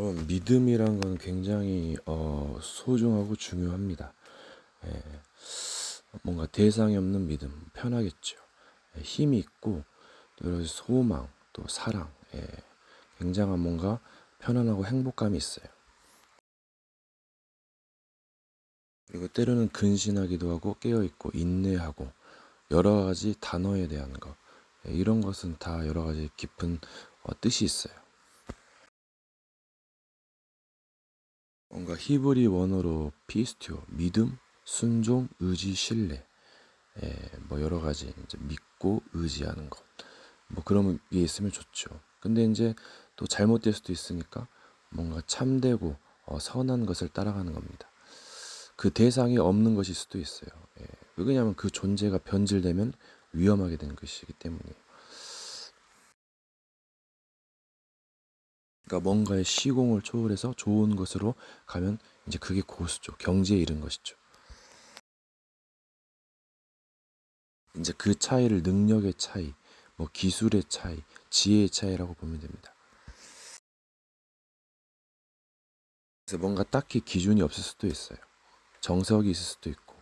믿음이란 건 굉장히 소중하고 중요합니다. 예, 뭔가 대상이 없는 믿음, 편하겠죠. 힘이 있고 또 여러 가지 소망, 또 사랑, 굉장한 뭔가 편안하고 행복감이 있어요. 그리고 때로는 근신하기도 하고 깨어있고 인내하고 여러 가지 단어에 대한 것, 이런 것은 다 여러 가지 깊은 뜻이 있어요. 뭔가 히브리 원어로 피스티오, 믿음, 순종, 의지, 신뢰, 뭐 여러 가지 이제 믿고 의지하는 것, 뭐 그런 게 있으면 좋죠. 근데 이제 또 잘못될 수도 있으니까 뭔가 참되고 선한 것을 따라가는 겁니다. 그 대상이 없는 것일 수도 있어요. 왜냐하면 그 존재가 변질되면 위험하게 되는 것이기 때문이에요. 그러니까 뭔가의 시공을 초월해서 좋은 것으로 가면 이제 그게 고수죠. 경지에 이른 것이죠. 이제 그 차이를 능력의 차이, 뭐 기술의 차이, 지혜의 차이라고 보면 됩니다. 그래서 뭔가 딱히 기준이 없을 수도 있어요. 정석이 있을 수도 있고.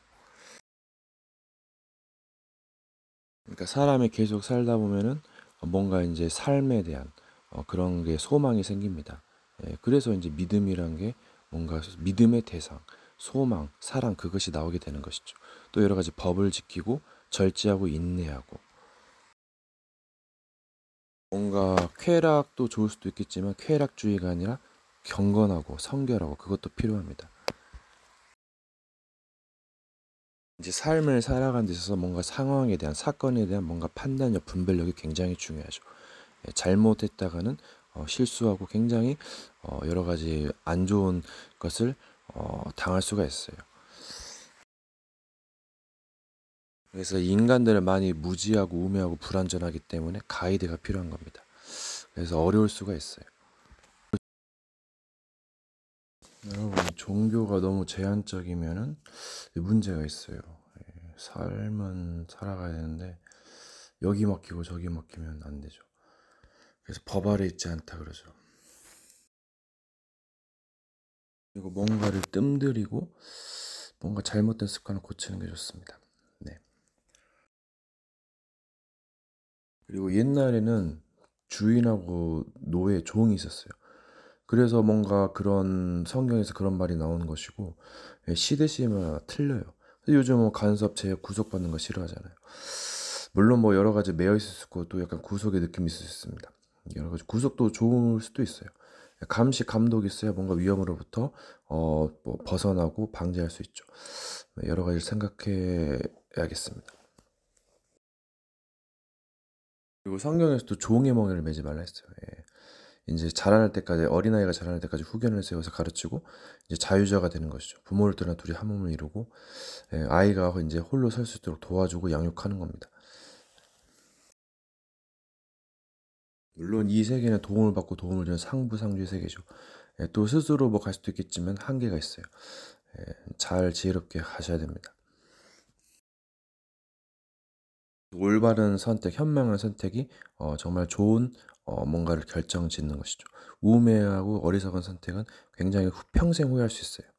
그러니까 사람이 계속 살다 보면은 뭔가 이제 삶에 대한 그런 게 소망이 생깁니다. 그래서 이제 믿음이란 게 뭔가 믿음의 대상, 소망, 사랑, 그것이 나오게 되는 것이죠. 또 여러 가지 법을 지키고 절제하고 인내하고, 뭔가 쾌락도 좋을 수도 있겠지만 쾌락주의가 아니라 경건하고 성결하고, 그것도 필요합니다. 이제 삶을 살아가는 데 있어서 뭔가 상황에 대한, 사건에 대한 뭔가 판단력, 분별력이 굉장히 중요하죠. 잘못했다가는 실수하고 굉장히 여러 가지 안 좋은 것을 당할 수가 있어요. 그래서 인간들은 많이 무지하고 우매하고 불완전하기 때문에 가이드가 필요한 겁니다. 그래서 어려울 수가 있어요. 여러분, 종교가 너무 제한적이면은 문제가 있어요. 삶은 살아가야 되는데 여기 맡기고 저기 맡기면 안 되죠. 그래서 법 아래 있지 않다 그러죠. 그리고 뭔가를 뜸들이고 뭔가 잘못된 습관을 고치는 게 좋습니다. 네. 그리고 옛날에는 주인하고 노예, 종이 있었어요. 그래서 뭔가 그런 성경에서 그런 말이 나오는 것이고, 시대 시대마다 틀려요. 요즘 뭐 간섭, 제약, 구속받는 거 싫어하잖아요. 물론 뭐 여러 가지 매여 있을 수 있고 또 약간 구속의 느낌이 있을 수 있습니다. 여러 가지 구속도 좋을 수도 있어요. 감시, 감독이 있어야 뭔가 위험으로부터 뭐 벗어나고 방지할 수 있죠. 여러 가지를 생각해야겠습니다. 그리고 성경에서도 종의 멍에를 매지 말라 했어요. 이제 자라날 때까지, 어린아이가 자라날 때까지 후견을 세워서 가르치고 이제 자유자가 되는 것이죠. 부모를 떠나 둘이 한 몸을 이루고, 아이가 이제 홀로 설 수 있도록 도와주고 양육하는 겁니다. 물론 이 세계는 도움을 받고 도움을 주는 상부상조의 세계죠. 또 스스로 뭐 갈 수도 있겠지만 한계가 있어요. 잘 지혜롭게 하셔야 됩니다. 올바른 선택, 현명한 선택이 정말 좋은 뭔가를 결정짓는 것이죠. 우매하고 어리석은 선택은 굉장히 평생 후회할 수 있어요.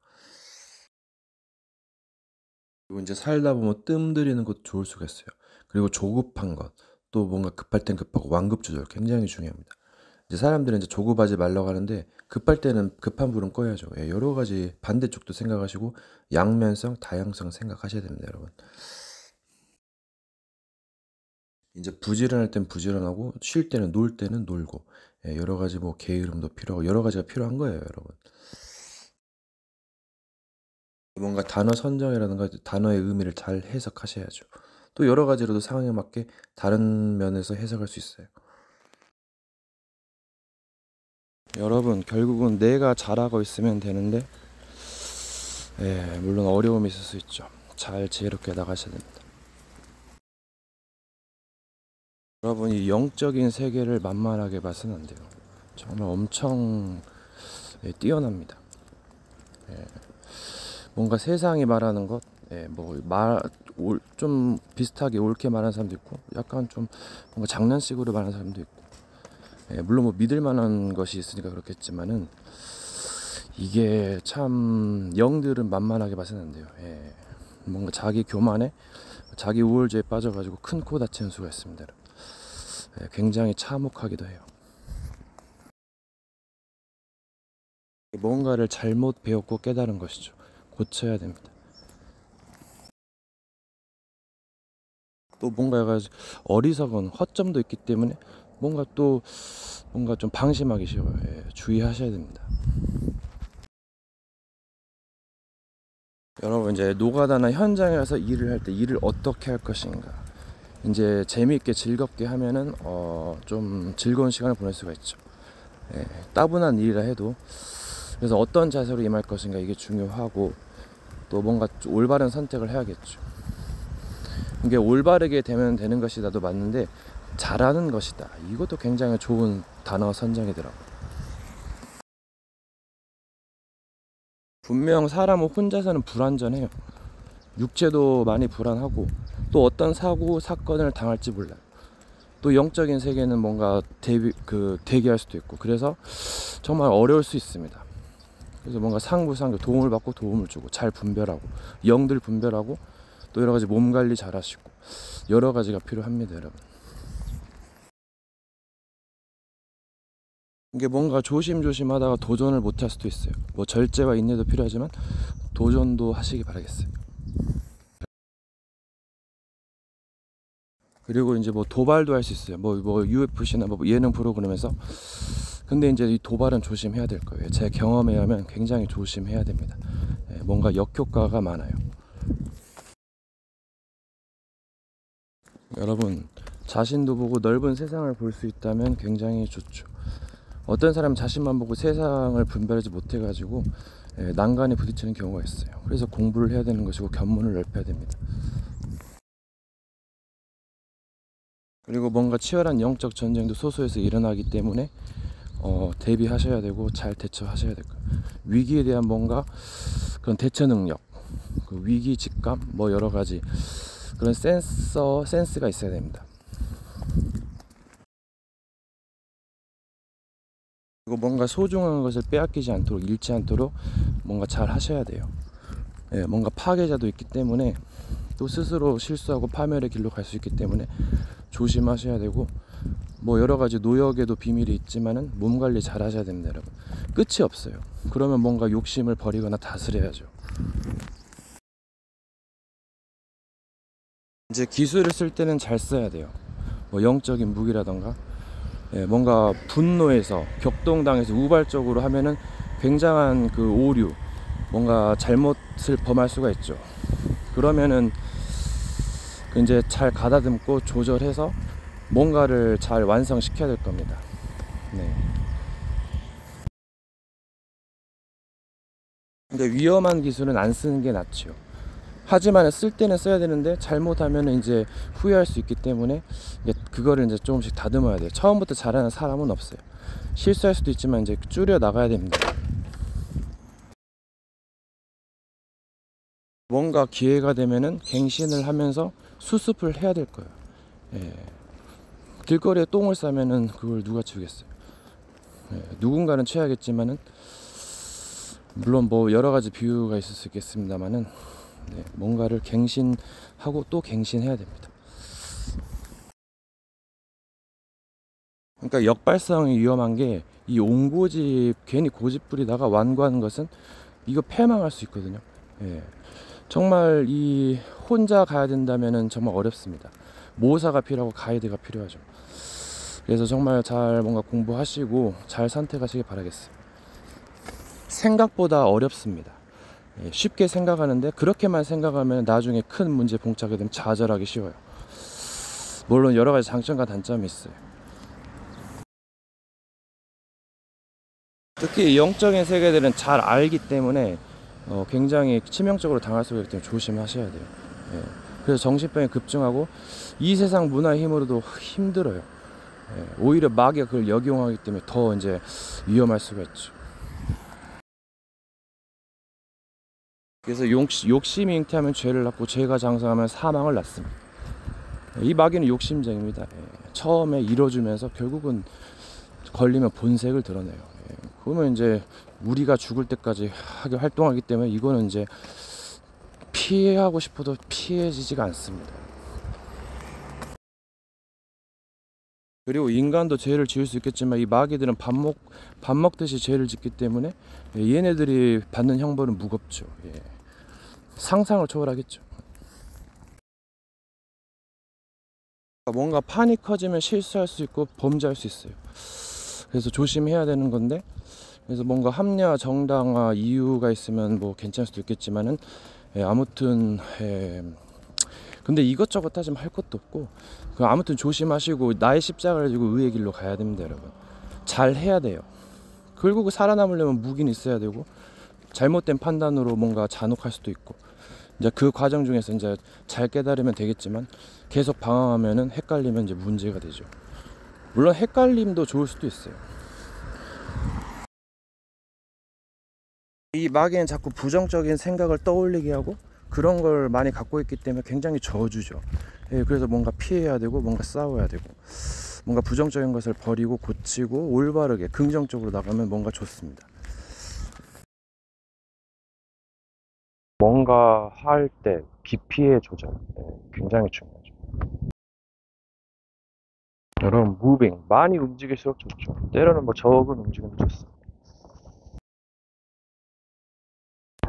그리고 이제 살다 보면 뜸들이는 것도 좋을 수가 있어요. 그리고 조급한 것, 또 뭔가 급할 땐 급하고 완급 조절 굉장히 중요합니다. 이제 사람들은 이제 조급하지 말라고 하는데 급할 때는 급한 불은 꺼야죠. 여러 가지 반대쪽도 생각하시고 양면성, 다양성 생각하셔야 됩니다, 여러분. 이제 부지런할 땐 부지런하고 쉴 때는 놀 때는 놀고, 여러 가지 뭐 게으름도 필요하고 여러 가지가 필요한 거예요, 여러분. 뭔가 단어 선정이라든가 단어의 의미를 잘 해석하셔야죠. 또 여러 가지로도 상황에 맞게 다른 면에서 해석할 수 있어요. 여러분, 결국은 내가 잘하고 있으면 되는데, 물론 어려움이 있을 수 있죠. 잘 지혜롭게 나가셔야 됩니다. 여러분, 이 영적인 세계를 만만하게 봐서는 안 돼요. 정말 엄청 뛰어납니다. 뭔가 세상이 말하는 것, 좀 비슷하게 옳게 말하는 사람도 있고, 약간 좀 뭔가 장난식으로 말하는 사람도 있고, 물론 뭐 믿을 만한 것이 있으니까 그렇겠지만은 이게 참 영들은 만만하게 봐서는 안 돼요. 뭔가 자기 교만에 자기 우월주의에 빠져가지고 큰 코 다치는 수가 있습니다. 굉장히 참혹하기도 해요. 뭔가를 잘못 배웠고 깨달은 것이죠. 고쳐야 됩니다. 또 뭔가 어리석은 허점도 있기 때문에 뭔가 좀 방심하기 쉬워요. 주의하셔야 됩니다. 여러분, 이제 노가다나 현장에 가서 일을 할 때 일을 어떻게 할 것인가, 이제 재미있게 즐겁게 하면은 좀 즐거운 시간을 보낼 수가 있죠. 따분한 일이라 해도, 그래서 어떤 자세로 임할 것인가 이게 중요하고, 또 뭔가 올바른 선택을 해야겠죠. 이게 올바르게 되면 되는 것이다도 맞는데, 잘하는 것이다, 이것도 굉장히 좋은 단어 선정이더라고요. 분명 사람은 혼자서는 불안전해요. 육체도 많이 불안하고, 또 어떤 사고 사건을 당할지 몰라요. 또 영적인 세계는 뭔가 대기할 수도 있고, 그래서 정말 어려울 수 있습니다. 그래서 뭔가 상부상조, 도움을 받고 도움을 주고, 잘 분별하고, 영들 분별하고, 또 여러 가지 몸 관리 잘 하시고, 여러 가지가 필요합니다, 여러분. 이게 뭔가 조심조심 하다가 도전을 못 할 수도 있어요. 뭐 절제와 인내도 필요하지만 도전도 하시기 바라겠어요. 그리고 이제 뭐 도발도 할 수 있어요. 뭐 UFC나 뭐 예능 프로그램에서. 근데 이제 이 도발은 조심해야 될 거예요. 제 경험에 의하면 굉장히 조심해야 됩니다. 뭔가 역효과가 많아요. 여러분, 자신도 보고 넓은 세상을 볼 수 있다면 굉장히 좋죠. 어떤 사람은 자신만 보고 세상을 분별하지 못해가지고 난간에 부딪히는 경우가 있어요. 그래서 공부를 해야 되는 것이고, 견문을 넓혀야 됩니다. 그리고 뭔가 치열한 영적 전쟁도 소소해서 일어나기 때문에 대비하셔야 되고, 잘 대처하셔야 될 거예요. 위기에 대한 뭔가 그런 대처 능력, 그 위기 직감, 뭐 여러 가지 그런 센스가 있어야 됩니다. 그리고 뭔가 소중한 것을 빼앗기지 않도록, 잃지 않도록 뭔가 잘 하셔야 돼요. 뭔가 파괴자도 있기 때문에, 또 스스로 실수하고 파멸의 길로 갈 수 있기 때문에 조심하셔야 되고, 뭐 여러 가지 노역에도 비밀이 있지만은 몸 관리 잘 하셔야 됩니다, 여러분. 끝이 없어요. 그러면 뭔가 욕심을 버리거나 다스려야죠. 이제 기술을 쓸 때는 잘 써야 돼요. 뭐 영적인 무기라던가, 뭔가 분노해서 격동당해서 우발적으로 하면은 굉장한 그 오류, 뭔가 잘못을 범할 수가 있죠. 그러면은 이제 잘 가다듬고 조절해서 뭔가를 잘 완성시켜야 될 겁니다. 근데 위험한 기술은 안 쓰는 게 낫죠. 하지만 쓸 때는 써야 되는데, 잘못하면 이제 후회할 수 있기 때문에 그거를 이제 조금씩 다듬어야 돼요. 처음부터 잘하는 사람은 없어요. 실수할 수도 있지만 이제 줄여 나가야 됩니다. 뭔가 기회가 되면은 갱신을 하면서 수습을 해야 될 거예요. 길거리에 똥을 싸면은 그걸 누가 치우겠어요. 누군가는 쳐야겠지만은, 물론 뭐 여러 가지 비유가 있을 수 있겠습니다만은, 뭔가를 갱신하고 또 갱신해야 됩니다. 그러니까 역발상이 위험한 게, 이 온고집, 괜히 고집 부리다가 완고하는 것은 이거 패망할 수 있거든요. 정말 이 혼자 가야 된다면은 정말 어렵습니다. 모사가 필요하고 가이드가 필요하죠. 그래서 정말 잘 뭔가 공부하시고 잘 선택하시기 바라겠어요. 생각보다 어렵습니다. 쉽게 생각하는데, 그렇게만 생각하면 나중에 큰 문제 봉착하게 되면 좌절하기 쉬워요. 물론 여러 가지 장점과 단점이 있어요. 특히 영적인 세계들은 잘 알기 때문에 굉장히 치명적으로 당할 수가 있기 때문에 조심하셔야 돼요. 그래서 정신병에 급증하고, 이 세상 문화의 힘으로도 힘들어요. 오히려 마귀가 그걸 역용하기 때문에 더 이제 위험할 수가 있죠. 그래서 욕심이 잉태하면 죄를 낳고, 죄가 장성하면 사망을 낳습니다. 이 마귀는 욕심쟁입니다. 처음에 이뤄주면서 결국은 걸리면 본색을 드러내요. 예. 그러면 이제 우리가 죽을 때까지 하게 활동하기 때문에 이거는 이제 피하고 싶어도 피해지지가 않습니다. 그리고 인간도 죄를 지을 수 있겠지만 이 마귀들은 밥 먹듯이 죄를 짓기 때문에 얘네들이 받는 형벌은 무겁죠. 예. 상상을 초월하겠죠. 뭔가 판이 커지면 실수할 수 있고 범죄할 수 있어요. 그래서 조심해야 되는 건데, 그래서 뭔가 합리화, 정당화, 이유가 있으면 뭐 괜찮을 수도 있겠지만은, 아무튼 근데 이것저것 따지면 할 것도 없고, 아무튼 조심하시고 나의 십자가를 지고 의의 길로 가야 됩니다, 여러분. 잘 해야 돼요. 결국 살아남으려면 무기는 있어야 되고, 잘못된 판단으로 뭔가 잔혹할 수도 있고, 이제 그 과정 중에서 이제 잘 깨달으면 되겠지만, 계속 방황하면은 헷갈리면 이제 문제가 되죠. 물론 헷갈림도 좋을 수도 있어요. 이 마귀는 자꾸 부정적인 생각을 떠올리게 하고 그런 걸 많이 갖고 있기 때문에 굉장히 저주죠. 예, 그래서 뭔가 피해야 되고 뭔가 싸워야 되고 뭔가 부정적인 것을 버리고 고치고 올바르게 긍정적으로 나가면 뭔가 좋습니다. 뭔가 할 때 깊이의 조절, 굉장히 중요하죠. 여러분, 무빙 많이 움직일수록 좋죠. 때로는 뭐 적은 움직임도 좋습니다.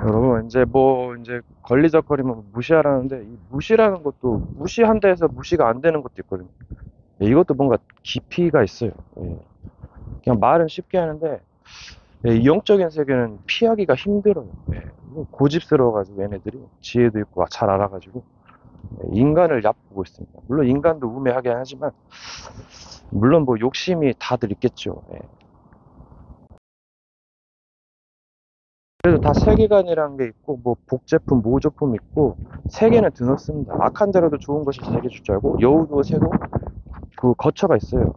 여러분, 이제 걸리적거리면 무시하라는데, 이 무시라는 것도 무시한다 해서 무시가 안 되는 것도 있거든요. 이것도 뭔가 깊이가 있어요. 그냥 말은 쉽게 하는데, 이 영적인 세계는 피하기가 힘들어요. 고집스러워가지고 얘네들이 지혜도 있고 잘 알아가지고 인간을 얕보고 있습니다. 물론 인간도 우매하게 하지만 물론 뭐 욕심이 다들 있겠죠. 그래도 다 세계관이라는 게 있고 뭐 복제품, 모조품 있고 세계는 드높습니다. 악한 자라도 좋은 것이 세계 줄 줄 알고 여우도 새도 그 거처가 있어요.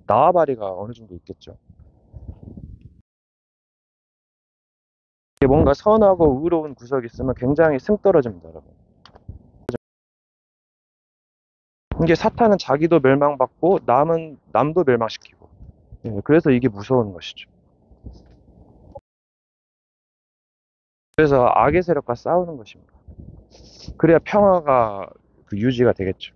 縄張리가 어느 정도 있겠죠. 이게 뭔가 선하고 의로운 구석이 있으면 굉장히 승 떨어집니다, 여러분. 이게 사탄은 자기도 멸망받고 남도 멸망시키고. 그래서 이게 무서운 것이죠. 그래서 악의 세력과 싸우는 것입니다. 그래야 평화가 유지가 되겠죠.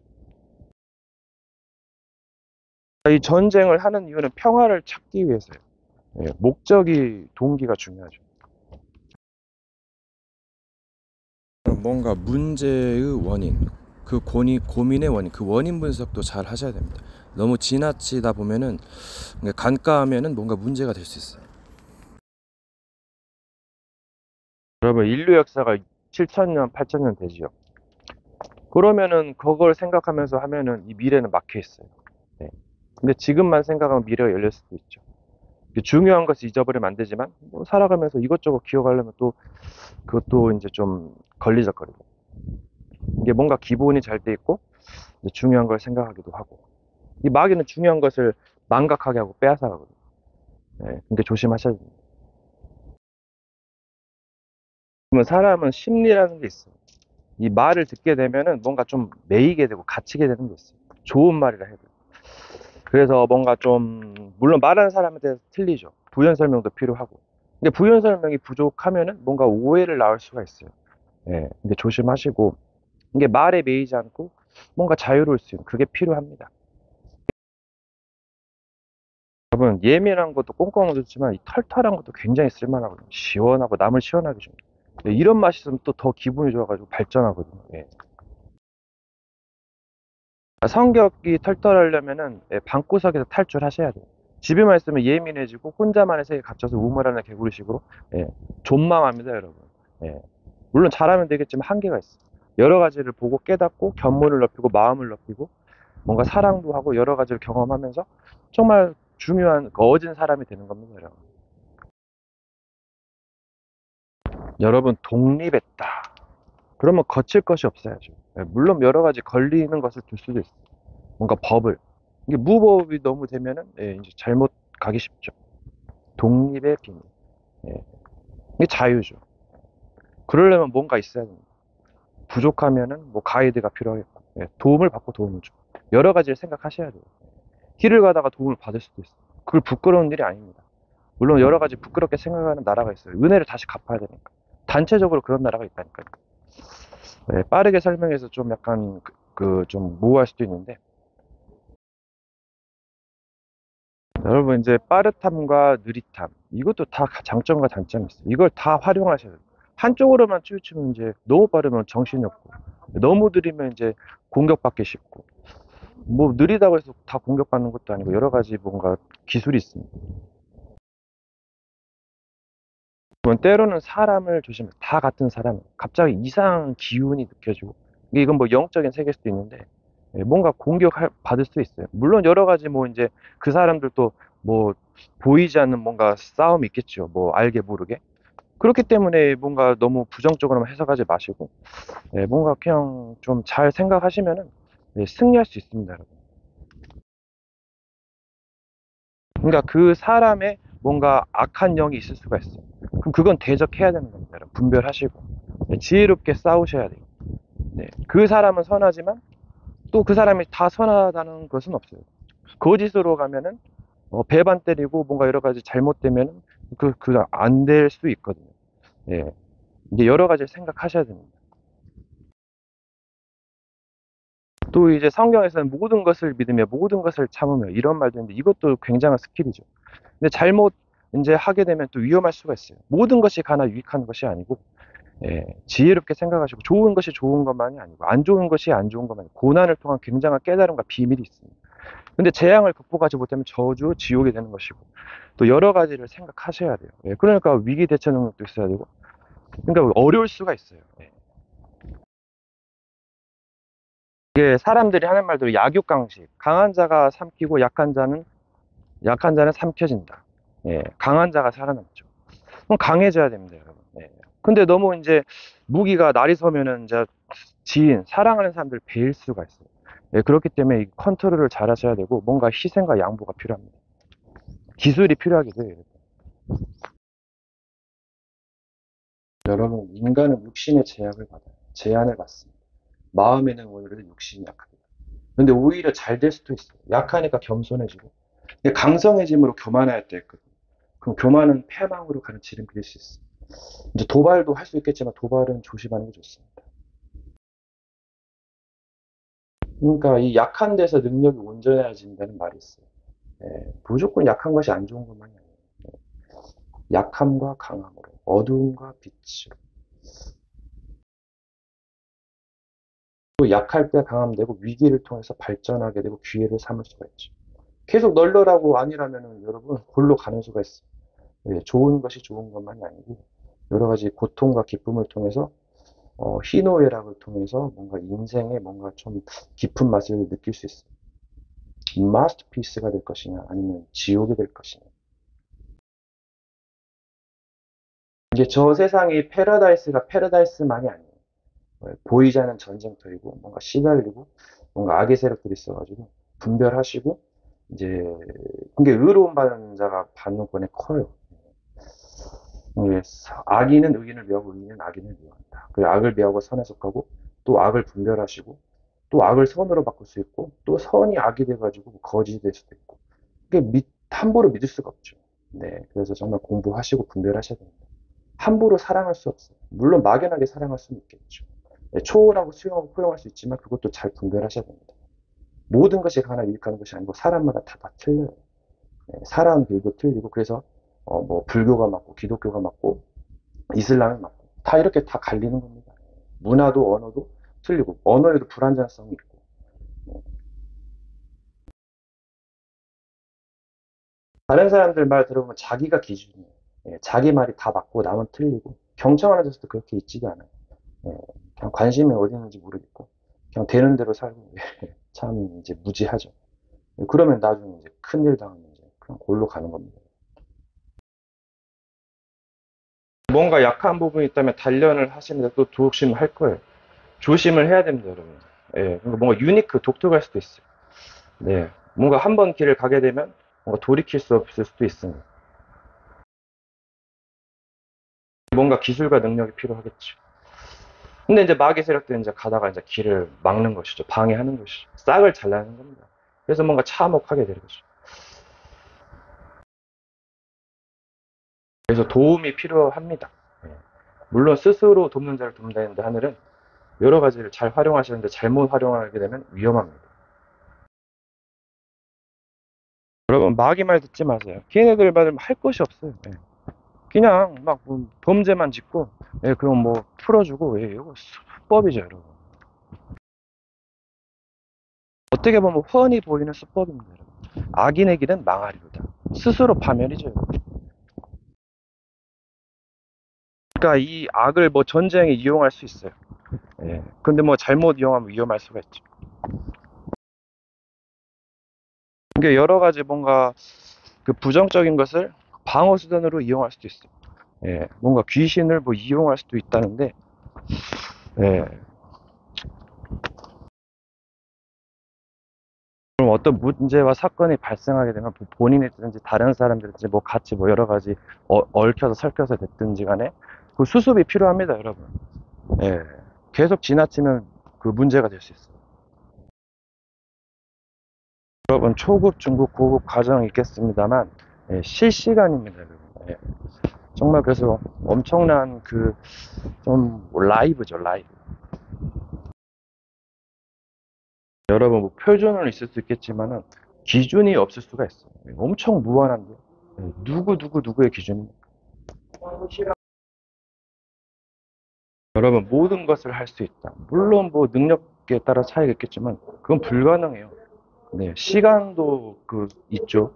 이 전쟁을 하는 이유는 평화를 찾기 위해서예요. 목적이, 동기가 중요하죠. 뭔가 문제의 원인, 그 고민의 원인, 그 원인 분석도 잘 하셔야 됩니다. 너무 지나치다 보면은, 간과하면은 뭔가 문제가 될 수 있어요. 여러분, 인류 역사가 7,000년, 8,000년 되지요. 그러면은 그걸 생각하면서 하면은 이 미래는 막혀 있어요. 근데 지금만 생각하면 미래가 열릴 수도 있죠. 중요한 것을 잊어버리면 안 되지만 뭐 살아가면서 이것저것 기억하려면 또 그것도 이제 좀 걸리적거리고 이게 뭔가 기본이 잘 돼 있고 중요한 걸 생각하기도 하고 이 마귀는 중요한 것을 망각하게 하고 빼앗아 가거든요. 근데 조심하셔야 됩니다. 그러면 사람은 심리라는 게 있어요. 이 말을 듣게 되면은 뭔가 좀 매이게 되고 갇히게 되는 게 있어요. 좋은 말이라 해도. 그래서 뭔가 좀 물론 말하는 사람에 대해서 틀리죠. 부연 설명도 필요하고. 근데 부연 설명이 부족하면은 뭔가 오해를 낳을 수가 있어요. 근데 조심하시고 이게 말에 매이지 않고 뭔가 자유로울 수 있는 그게 필요합니다. 여러분 예민한 것도 꽁꽁 좋지만 이 털털한 것도 굉장히 쓸만하거든요. 시원하고 남을 시원하게 줍니다. 이런 맛이 있으면 또 더 기분이 좋아가지고 발전하거든요. 성격이 털털하려면은 방구석에서 탈출하셔야 돼요. 집에만 있으면 예민해지고 혼자만의 세계에 갇혀서 우물하는 개구리식으로 존망합니다, 여러분. 물론 잘하면 되겠지만 한계가 있어요. 여러 가지를 보고 깨닫고 견문을 넓히고 마음을 넓히고 뭔가 사랑도 하고 여러 가지를 경험하면서 정말 중요한 거진 사람이 되는 겁니다, 여러분. 여러분 독립했다. 그러면 거칠 것이 없어야죠. 물론 여러 가지 걸리는 것을 둘 수도 있어요. 뭔가 법을. 이게 무법이 너무 되면은 이제 잘못 가기 쉽죠. 독립의 비밀. 이게 자유죠. 그러려면 뭔가 있어야 됩니다. 부족하면은 뭐 가이드가 필요하겠고 도움을 받고 도움을 줘. 여러 가지를 생각하셔야 돼요. 길을 가다가 도움을 받을 수도 있어요. 그걸 부끄러운 일이 아닙니다. 물론 여러 가지 부끄럽게 생각하는 나라가 있어요. 은혜를 다시 갚아야 되니까. 단체적으로 그런 나라가 있다니까요. 네, 빠르게 설명해서 좀 약간 좀 모호할 수도 있는데, 여러분 이제 빠르탐과 느릿함 이것도 다 장점과 단점이 있어요. 이걸 다 활용하셔야 돼요. 한쪽으로만 치우치면 이제 너무 빠르면 정신이 없고, 너무 느리면 이제 공격받기 쉽고, 뭐 느리다고 해서 다 공격받는 것도 아니고 여러 가지 뭔가 기술이 있습니다. 그건 때로는 사람을 조심해. 다 같은 사람, 갑자기 이상한 기운이 느껴지고, 이건 뭐 영적인 세계일 수도 있는데, 뭔가 받을 수 있어요. 물론 여러 가지 뭐 이제 그 사람들도 뭐 보이지 않는 뭔가 싸움이 있겠죠. 뭐 알게 모르게. 그렇기 때문에 뭔가 너무 부정적으로만 해석하지 마시고, 뭔가 그냥 좀 잘 생각하시면은 승리할 수 있습니다, 여러분. 그러니까 그 사람의 뭔가 악한 영이 있을 수가 있어요. 그럼 그건 대적해야 되는 겁니다, 여러분. 분별하시고. 지혜롭게 싸우셔야 돼요. 네. 그 사람은 선하지만 또 그 사람이 다 선하다는 것은 없어요. 거짓으로 가면은 배반 때리고 뭔가 여러 가지 잘못되면 안 될 수 있거든요. 예. 이제 여러 가지를 생각하셔야 됩니다. 또 이제 성경에서는 모든 것을 믿으며 모든 것을 참으며 이런 말도 있는데 이것도 굉장한 스킬이죠. 근데 잘못 이제 하게 되면 또 위험할 수가 있어요. 모든 것이 가나 유익한 것이 아니고, 지혜롭게 생각하시고 좋은 것이 좋은 것만이 아니고 안 좋은 것이 안 좋은 것만이 아니고 고난을 통한 굉장한 깨달음과 비밀이 있습니다. 근데 재앙을 극복하지 못하면 저주, 지옥이 되는 것이고 또 여러 가지를 생각하셔야 돼요. 그러니까 위기 대처 능력도 있어야 되고 그러니까 어려울 수가 있어요. 이게 사람들이 하는 말대로 약육강식 강한 자가 삼키고 약한 자는 삼켜진다. 강한 자가 살아남죠. 그럼 강해져야 됩니다, 여러분. 근데 너무 이제 무기가 날이 서면은 이제 사랑하는 사람들 베일 수가 있어요. 그렇기 때문에 이 컨트롤을 잘 하셔야 되고 뭔가 희생과 양보가 필요합니다. 기술이 필요하기도 해요. 여러분, 인간은 육신의 제한을 받습니다. 마음에는 오히려 육신이 약합니다. 근데 오히려 잘 될 수도 있어요. 약하니까 겸손해지고. 근데 강성해짐으로 교만할 때 있거든요. 그럼 교만은 패망으로 가는 지름길일 수 있어요. 이제 도발도 할 수 있겠지만 도발은 조심하는 게 좋습니다. 그러니까 이 약한 데서 능력이 온전해진다는 말이 있어요. 무조건 약한 것이 안 좋은 것만이 아니에요. 약함과 강함으로, 어두움과 빛으로. 또 약할 때 강함되고 위기를 통해서 발전하게 되고 기회를 삼을 수가 있죠. 계속 널널하고 아니라면은 여러분 골로 가는 수가 있어요. 좋은 것이 좋은 것만이 아니고 여러 가지 고통과 기쁨을 통해서 희노애락을 통해서 뭔가 인생에 뭔가 좀 깊은 맛을 느낄 수 있어요. 마스터피스가 될 것이냐 아니면 지옥이 될 것이냐. 이게 저 세상이 패러다이스가 패러다이스만이 아니에요. 보이지 않는 전쟁터이고 뭔가 시달리고 뭔가 악의 세력들이 있어가지고 분별하시고 이제 그게 의로움 받는 자가 받는 권이 커요. 예, 악인은 의인을 미워하고 의인은 악인을 미워한다. 그 악을 미워하고 선에 속하고 또 악을 분별하시고 또 악을 선으로 바꿀 수 있고 또 선이 악이 돼가지고 거짓이 될 수도 있고 그게 함부로 믿을 수가 없죠. 네, 그래서 정말 공부하시고 분별하셔야 됩니다. 함부로 사랑할 수 없어요. 물론 막연하게 사랑할 수는 있겠죠. 네, 초월하고 수용하고 포용할 수 있지만 그것도 잘 분별하셔야 됩니다. 모든 것이 하나 유익하는 것이 아니고 사람마다 다 틀려요. 네, 사람들도 틀리고 그래서 뭐 불교가 맞고 기독교가 맞고 이슬람이 맞고 다 이렇게 다 갈리는 겁니다. 문화도 언어도 틀리고 언어에도 불완전성이 있고 다른 사람들 말 들어보면 자기가 기준이에요. 자기 말이 다 맞고 남은 틀리고 경청하는 데서도 그렇게 있지가 않아요. 그냥 관심이 어디 있는지 모르겠고 그냥 되는 대로 살고 참 이제 무지하죠. 그러면 나중에 이제 큰일 당하면 이제 그냥 골로 가는 겁니다. 뭔가 약한 부분이 있다면 단련을 하시는데 또 조심할 거예요. 조심을 해야 됩니다, 여러분. 그러니까 뭔가 독특할 수도 있어요. 네. 뭔가 한 번 길을 가게 되면 뭔가 돌이킬 수 없을 수도 있습니다. 뭔가 기술과 능력이 필요하겠죠. 근데 이제 마귀 세력들은 이제 가다가 이제 길을 막는 것이죠. 방해하는 것이죠. 싹을 잘라는 겁니다. 그래서 뭔가 참혹하게 되는 거죠. 그래서 도움이 필요합니다. 예. 물론 스스로 돕는 자를 돕는다는데 하늘은 여러 가지를 잘 활용하시는데 잘못 활용하게 되면 위험합니다. 여러분 마귀 말 듣지 마세요. 걔네들만은 할 것이 없어요. 예. 그냥 막뭐 범죄만 짓고 예, 그럼 뭐 풀어주고 예, 이거 수법이죠, 여러분. 어떻게 보면 훤히 보이는 수법입니다, 여러분. 악인의 길은 망하리로다. 스스로 파멸이죠. 여러분. 그러니까 이 악을 뭐 전쟁에 이용할 수 있어요. 예. 근데 뭐 잘못 이용하면 위험할 수가 있죠. 이게 여러 가지 뭔가 그 부정적인 것을 방어 수단으로 이용할 수도 있어요. 예. 뭔가 귀신을 뭐 이용할 수도 있다는데, 예. 그럼 어떤 문제와 사건이 발생하게 되면 본인이든지 다른 사람들든지 뭐 같이 뭐 여러 가지 얽혀서 설켜서 됐든지 간에 그 수습이 필요합니다, 여러분. 예. 계속 지나치면 그 문제가 될 수 있어요. 여러분, 초급, 중급, 고급 과정이 있겠습니다만, 예, 실시간입니다, 여러분. 예. 정말 그래서 엄청난 그, 좀, 라이브죠, 라이브. 여러분, 뭐 표준은 있을 수 있겠지만은, 기준이 없을 수가 있어요. 예, 엄청 무한한데, 예, 누구의 기준입니까? 여러분, 모든 것을 할 수 있다. 물론 뭐 능력에 따라 차이가 있겠지만, 그건 불가능해요. 네, 시간도 그, 있죠.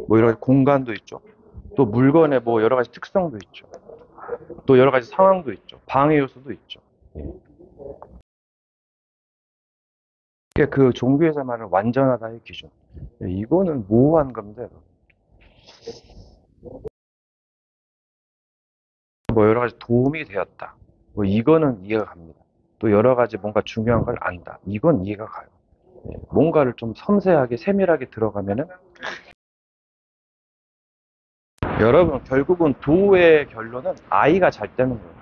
뭐 여러 가지 공간도 있죠. 또 물건의 뭐 여러 가지 특성도 있죠. 또 여러 가지 상황도 있죠. 방해 요소도 있죠. 예. 이게 그 종교에서 말하는 완전하다의 기준. 예, 이거는 모호한 겁니다. 뭐 여러 가지 도움이 되었다. 뭐 이거는 이해가 갑니다. 또 여러 가지 뭔가 중요한 걸 안다. 이건 이해가 가요. 예, 뭔가를 좀 섬세하게 세밀하게 들어가면은 여러분 결국은 도의 결론은 아이가 잘 되는 거예요.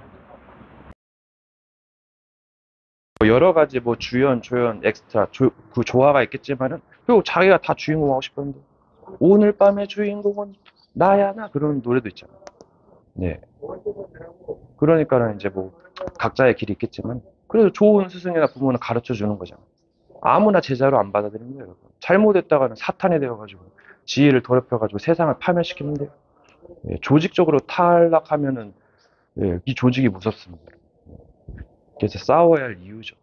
뭐 여러 가지 뭐 주연, 조연, 엑스트라 그 조화가 있겠지만은 그리고 자기가 다 주인공 하고 싶었는데 오늘 밤의 주인공은 나야 나 그런 노래도 있잖아요. 네. 그러니까는 이제 뭐 각자의 길이 있겠지만 그래도 좋은 스승이나 부모는 가르쳐 주는 거잖아요. 아무나 제자로 안 받아들이는 거예요. 여러분. 잘못했다가는 사탄이 되어가지고 지혜를 더럽혀가지고 세상을 파멸시키는데요. 예, 조직적으로 탈락하면은 예, 이 조직이 무섭습니다. 그래서 싸워야 할 이유죠.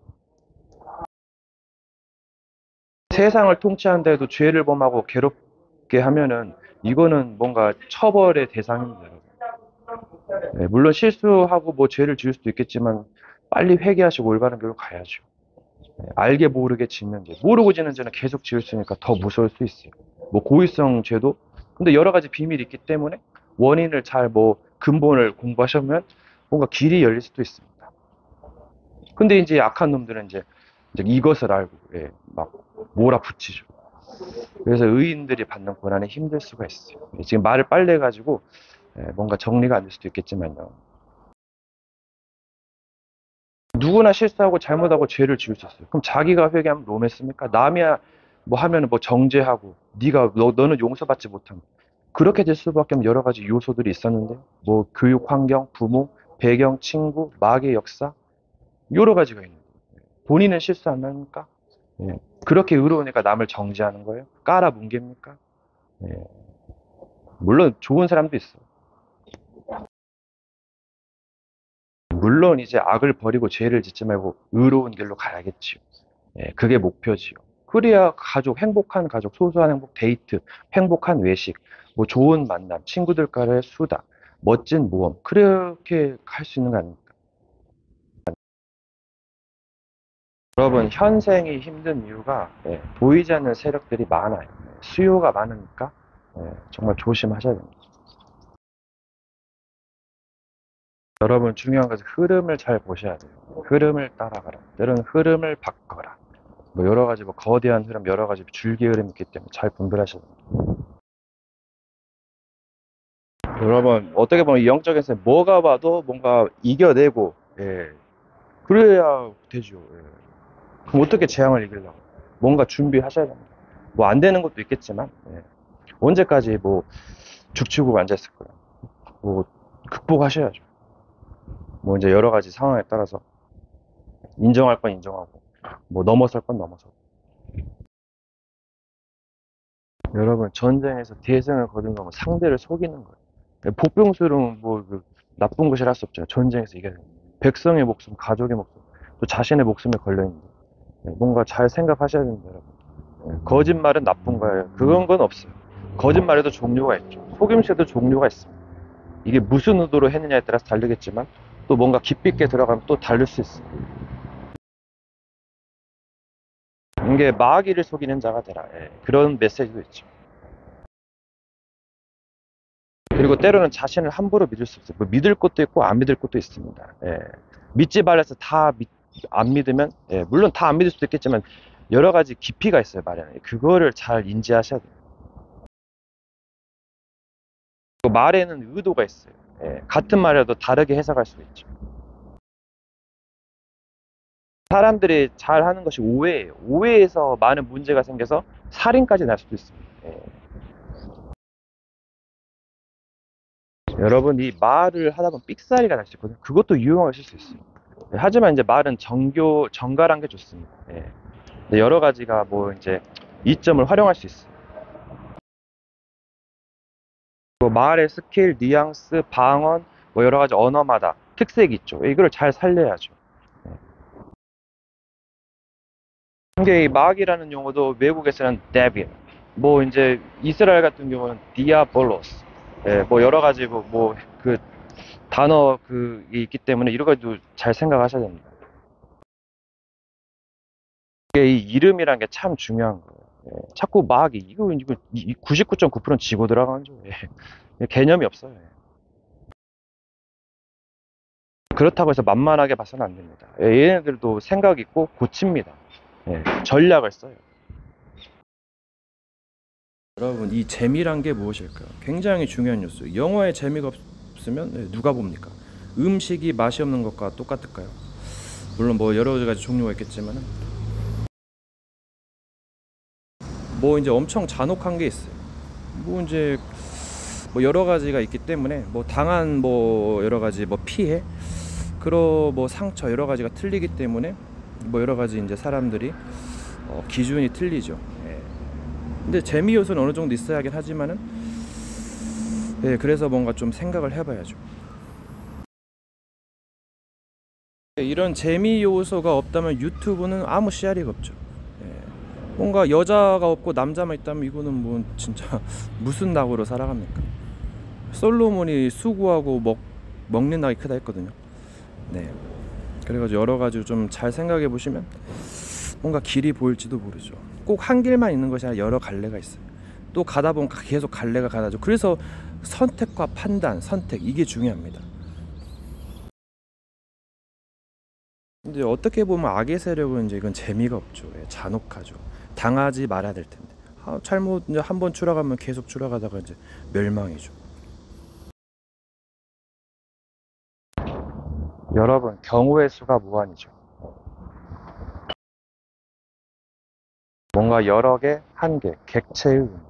세상을 통치한다 도 죄를 범하고 괴롭게 하면은 이거는 뭔가 처벌의 대상입니다. 여러분. 예, 물론 실수하고 뭐 죄를 지을 수도 있겠지만 빨리 회개하시고 올바른 길로 가야죠. 예, 알게 모르게 짓는 죄, 모르고 짓는 죄는 계속 지을 수 있으니까 더 무서울 수 있어요. 뭐 고의성 죄도 근데 여러 가지 비밀이 있기 때문에 원인을 잘 뭐 근본을 공부하시면 뭔가 길이 열릴 수도 있습니다. 근데 이제 악한 놈들은 이제 이것을 알고 예, 막 몰아붙이죠. 그래서 의인들이 받는 고난이 힘들 수가 있어요. 예, 지금 말을 빨리 해가지고 예, 뭔가 정리가 안 될 수도 있겠지만요. 누구나 실수하고 잘못하고 죄를 지을 수 있어요. 그럼 자기가 회개하면 로했습니까? 남이야 뭐 하면은 뭐 정죄하고 네가 너는 용서받지 못함. 그렇게 될 수밖에 없는 여러 가지 요소들이 있었는데 뭐 교육 환경, 부모, 배경, 친구, 마귀의 역사 여러 가지가 있는 거예요. 본인은 실수 안 합니까? 예. 그렇게 의로우니까 남을 정죄하는 거예요? 깔아뭉갭니까? 예. 물론 좋은 사람도 있어요. 물론 이제 악을 버리고 죄를 짓지 말고 의로운 길로 가야겠지요. 예, 그게 목표지요. 그래야 가족, 행복한 가족, 소소한 행복, 데이트, 행복한 외식, 뭐 좋은 만남, 친구들과의 수다, 멋진 모험, 그렇게 할 수 있는 거 아닙니까? 여러분, 현생이 힘든 이유가 예, 보이지 않는 세력들이 많아요. 예, 수요가 많으니까 예, 정말 조심하셔야 됩니다. 여러분, 중요한 것은 흐름을 잘 보셔야 돼요. 흐름을 따라가라. 때로는 흐름을 바꿔라. 뭐 여러 가지 뭐 거대한 흐름, 여러 가지 줄기 흐름이 있기 때문에 잘 분별하셔야 됩니다. 여러분, 어떻게 보면 이 영적인 세 뭐가 봐도 뭔가 이겨내고, 예, 그래야 되죠. 예. 그럼 어떻게 재앙을 이기려고? 뭔가 준비하셔야 됩니다. 뭐 안 되는 것도 있겠지만, 예. 언제까지 뭐 죽치고 앉아있을 거야. 뭐 극복하셔야죠. 뭐 이제 여러 가지 상황에 따라서 인정할 건 인정하고 뭐 넘어설 건 넘어서고. 여러분, 전쟁에서 대승을 거둔 거면 상대를 속이는 거예요. 복병술은 뭐그 나쁜 것이라 할 수 없잖아요. 전쟁에서 이겨야 됩니다. 백성의 목숨, 가족의 목숨, 또 자신의 목숨에 걸려 있는데 뭔가 잘 생각하셔야 됩니다, 여러분. 거짓말은 나쁜 거예요. 그건 건 없어요. 거짓말에도 종류가 있죠. 속임수에도 종류가 있습니다. 이게 무슨 의도로 했느냐에 따라서 다르겠지만 또 뭔가 깊이 있게 들어가면 또 다를 수 있습니다. 이게 마귀를 속이는 자가 되라. 그런 메시지도 있죠. 그리고 때로는 자신을 함부로 믿을 수 없어요. 뭐 믿을 것도 있고 안 믿을 것도 있습니다. 믿지 말아서 다 안 믿으면, 물론 다 안 믿을 수도 있겠지만 여러 가지 깊이가 있어요, 말에. 그거를 잘 인지하셔야 돼요. 또 말에는 의도가 있어요. 같은 말이라도 다르게 해석할 수 있죠. 사람들이 잘 하는 것이 오해예요. 오해에서 많은 문제가 생겨서 살인까지 날 수도 있습니다. 여러분, 이 말을 하다 보면 삑사리가 날 수 있거든요. 그것도 유용하실 수 있어요. 하지만 이제 말은 정갈한 게 좋습니다. 근데 여러 가지가 뭐 이제 이점을 활용할 수 있어요. 뭐 말의 스킬, 뉘앙스, 방언, 뭐 여러 가지 언어마다 특색이 있죠. 이거를 잘 살려야죠. 이게 이 마귀라는 용어도 외국에서는 데빌, 뭐 이제 이스라엘 같은 경우는 디아볼로스, 뭐 여러 가지 그 단어 그 있기 때문에 이런 것도 잘 생각하셔야 됩니다. 이게 이 이름이라는 게 참 중요한 거예요. 자꾸 마귀 이거 99.9%는 지고 들어가는 죠. 개념이 없어요. 그렇다고 해서 만만하게 봐서는 안 됩니다. 얘네들도 생각 있고 고칩니다. 전략을 써요. 여러분, 이 재미란 게 무엇일까요? 굉장히 중요한 요소. 영화에 재미가 없으면 누가 봅니까? 음식이 맛이 없는 것과 똑같을까요? 물론 뭐 여러 가지 종류가 있겠지만은 뭐 이제 엄청 잔혹한 게 있어요. 뭐 이제 뭐 여러 가지가 있기 때문에 뭐 당한 뭐 여러 가지 뭐 피해, 그런 뭐 상처 여러 가지가 틀리기 때문에 뭐 여러 가지 이제 사람들이 기준이 틀리죠. 근데 재미 요소는 어느 정도 있어야 하긴 하지만은 그래서 뭔가 좀 생각을 해봐야죠. 이런 재미 요소가 없다면 유튜브는 아무 씨알리가 없죠. 뭔가 여자가 없고 남자만 있다면 이거는 뭐 진짜 무슨 낙으로 살아갑니까? 솔로몬이 수구하고 먹는 낙이 크다 했거든요. 그래가지고 여러 가지 좀 잘 생각해 보시면 뭔가 길이 보일지도 모르죠. 꼭 한 길만 있는 것이 아니라 여러 갈래가 있어요. 또 가다 보면 계속 갈래가 가다죠. 그래서 선택과 판단, 선택 이게 중요합니다. 근데 어떻게 보면 악의 세력은 이제 이건 재미가 없죠. 잔혹하죠. 당하지 말아야 될 텐데. 잘못 이제 한번 추락하면 계속 추락하다가 이제 멸망이죠. 여러분, 경우의 수가 무한이죠. 뭔가 여러 개, 한 개, 객체의 의미.